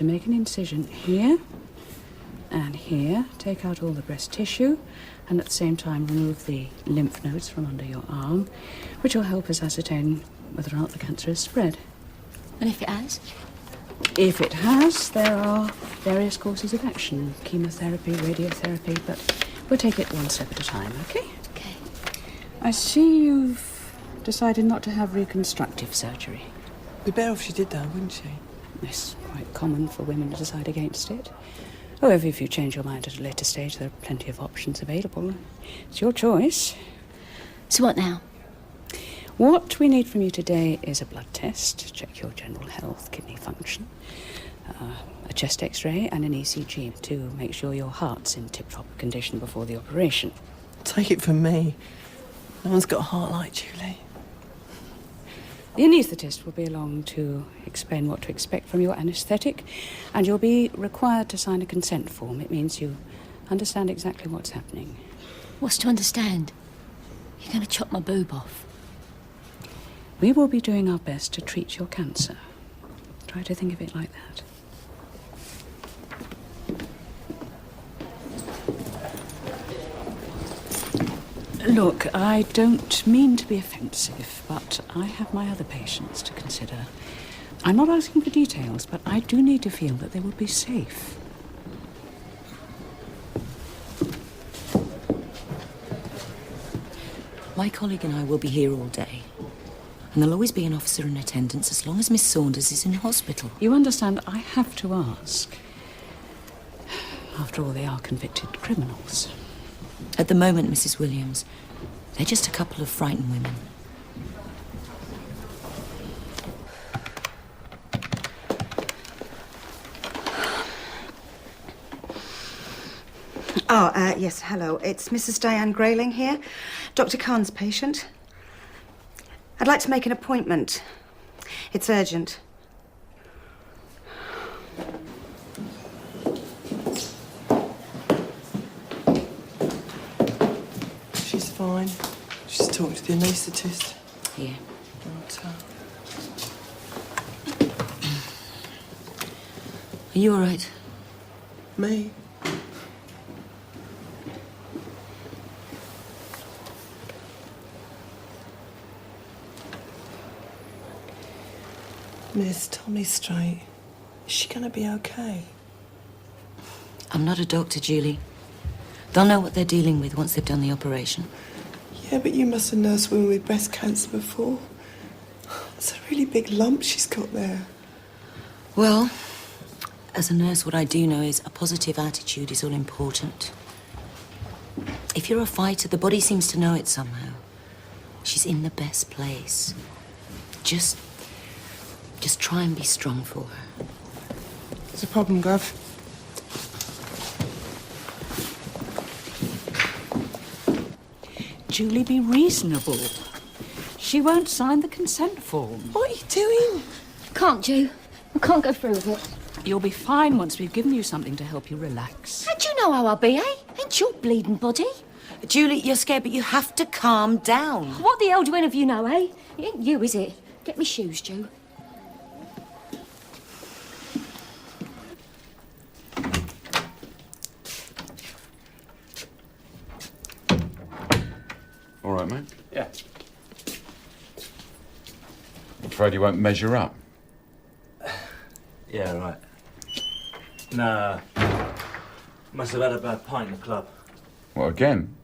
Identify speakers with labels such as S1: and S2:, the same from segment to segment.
S1: to make an incision here and here, take out all the breast tissue, and at the same time remove the lymph nodes from under your arm, which will help us ascertain whether or not the cancer has spread.
S2: And if it has?
S1: If it has, there are various courses of action, chemotherapy, radiotherapy, but we'll take it one step at a time, okay?
S2: Okay.
S1: I see you've decided not to have reconstructive surgery.
S3: It'd be better if she did that, wouldn't she?
S1: It's quite common for women to decide against it. However, if you change your mind at a later stage, there are plenty of options available. It's your choice.
S2: So what now?
S1: What we need from you today is a blood test to check your general health, kidney function, a chest x-ray and an ECG to make sure your heart's in tip-top condition before the operation.
S3: Take it from me. No one's got a heart like Julie.
S1: The anaesthetist will be along to explain what to expect from your anaesthetic, and you'll be required to sign a consent form. It means you understand exactly what's happening.
S2: What's to understand? You're going to chop my boob off.
S1: We will be doing our best to treat your cancer. Try to think of it like that. Look, I don't mean to be offensive, but I have my other patients to consider. I'm not asking for details, but I do need to feel that they will be safe.
S4: My colleague and I will be here all day. And there'll always be an officer in attendance as long as Miss Saunders is in hospital.
S1: You understand, I have to ask. After all, they are convicted criminals.
S4: At the moment, Mrs. Williams, they're just a couple of frightened women.
S5: Yes, hello. It's Mrs. Diane Grayling here, Dr. Khan's patient. I'd like to make an appointment. It's urgent.
S3: She's fine. She's talking to the anaesthetist.
S4: Here. Are you all right?
S3: Me? Miss, tell me straight. Is she going to be okay?
S4: I'm not a doctor, Julie. They'll know what they're dealing with once they've done the operation.
S3: Yeah, but you must have nursed women with breast cancer before. It's a really big lump she's got there.
S4: Well, as a nurse, what I do know is a positive attitude is all important. If you're a fighter, the body seems to know it somehow. She's in the best place. Just try and be strong for her.
S3: What's the problem, Gov?
S1: Julie, be reasonable. She won't sign the consent form.
S3: What are you doing?
S2: Can't you? I can't go through with it.
S1: You'll be fine once we've given you something to help you relax.
S2: How do you know how I'll be, eh? Ain't your bleeding body.
S4: Julie, you're scared, but you have to calm down.
S2: What the hell do any of you know, eh? It ain't you, is it? Get me shoes, Ju.
S6: All right, mate.
S7: Yeah.
S6: Afraid you won't measure up.
S7: Yeah, right. Nah. Must have had a bad pint in the club.
S6: What, again?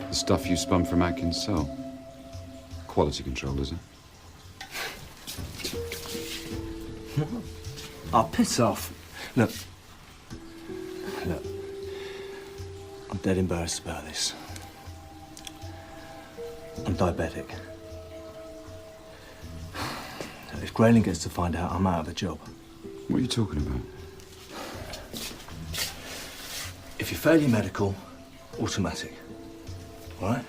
S6: The stuff you spun from Atkins' cell. quality control, is it?
S7: Oh, piss off. Look. I'm dead embarrassed about this. I'm diabetic. If Grayling gets to find out, I'm out of a job.
S6: What are you talking about?
S7: If you fail your medical, automatic. All right?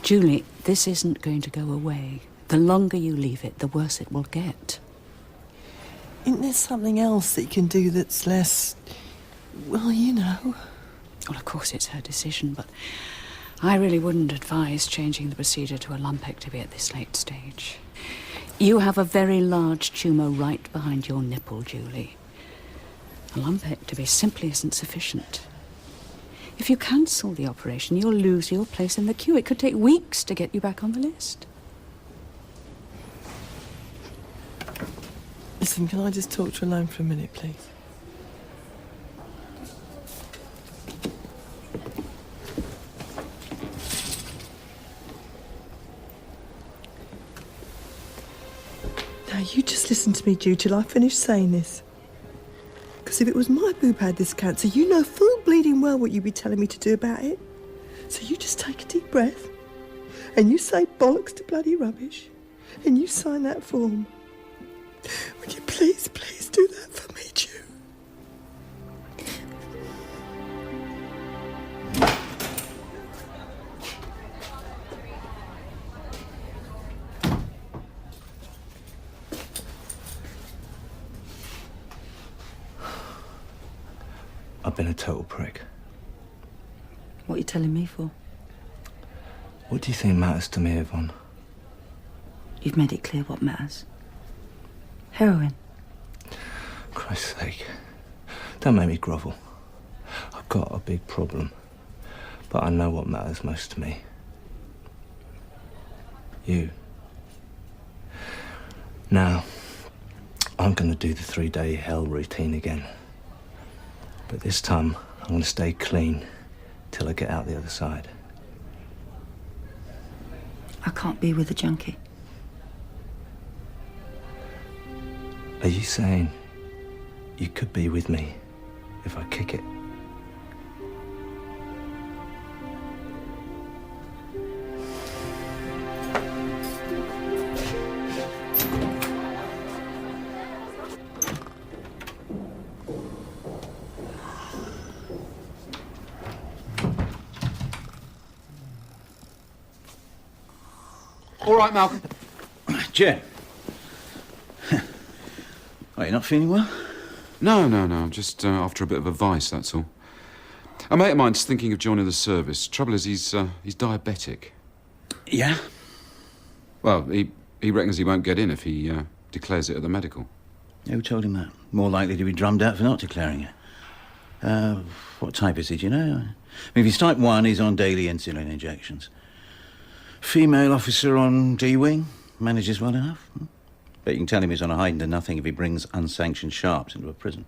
S1: Julie, this isn't going to go away. The longer you leave it, the worse it will get.
S3: Isn't there something else that you can do that's less... well, you know...
S1: Well, of course, it's her decision, but I really wouldn't advise changing the procedure to a lumpectomy at this late stage. You have a very large tumour right behind your nipple, Julie. A lumpectomy simply isn't sufficient. If you cancel the operation, you'll lose your place in the queue. It could take weeks to get you back on the list.
S3: Listen, can I just talk to you alone for a minute, please? Now, you just listen to me, Jude, till I finish saying this. Because if it was my boob had this cancer, you know full bleeding well what you'd be telling me to do about it. So you just take a deep breath, and you say bollocks to bloody rubbish, and you sign that form. Would you please do that for me, Jude?
S7: I've been a total prick.
S4: What are you telling me for?
S7: What do you think matters to me, Yvonne?
S4: You've made it clear what matters. Heroin.
S7: Christ's sake. Don't make me grovel. I've got a big problem. But I know what matters most to me. You. Now, I'm going to do the 3-day hell routine again. But this time, I'm going to stay clean till I get out the other side.
S4: I can't be with a junkie.
S7: Are you saying you could be with me if I kick it?
S6: All right, Malcolm.
S8: Jen. Oh, you're not feeling well?
S6: No. I'm just after a bit of advice, that's all. A mate of mine's thinking of joining the service. Trouble is, he's diabetic.
S8: Yeah?
S6: Well, he reckons he won't get in if he declares it at the medical.
S8: Who told him that? More likely to be drummed out for not declaring it. What type is he, do you know? I mean, if he's type 1, he's on daily insulin injections. Female officer on D-wing, manages well enough. Bet you can tell him he's on a hiding to nothing if he brings unsanctioned sharps into a prison.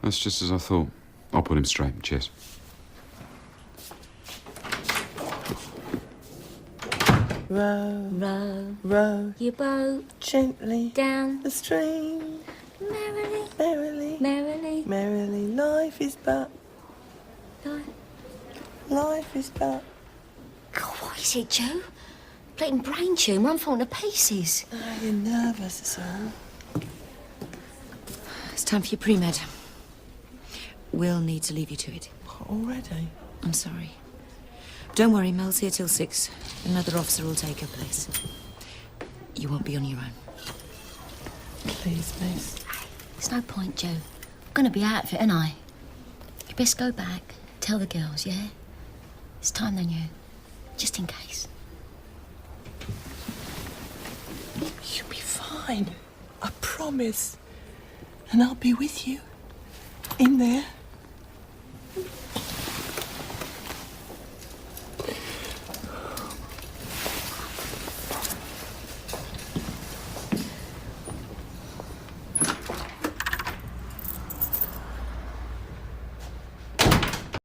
S6: That's just as I thought. I'll put him straight. Cheers.
S2: Row your boat
S3: Gently
S2: down
S3: the stream.
S2: merrily,
S3: Merrily,
S2: merrily.
S3: merrily, life is but, life is but.
S2: God, what is it, Joe? Blatant brain tumour. I'm falling to pieces.
S3: Oh, you're nervous, that's all.
S4: It's time for your pre-med. We'll need to leave you to it.
S3: Already?
S4: I'm sorry. Don't worry, Mel's here till 6. Another officer will take her place. You won't be on your own.
S3: Please, miss.
S2: There's no point, Joe. I'm going to be out of it, ain't I? You best go back, tell the girls, yeah? It's time they knew. Just in case.
S3: You'll be fine. I promise. And I'll be with you. In there.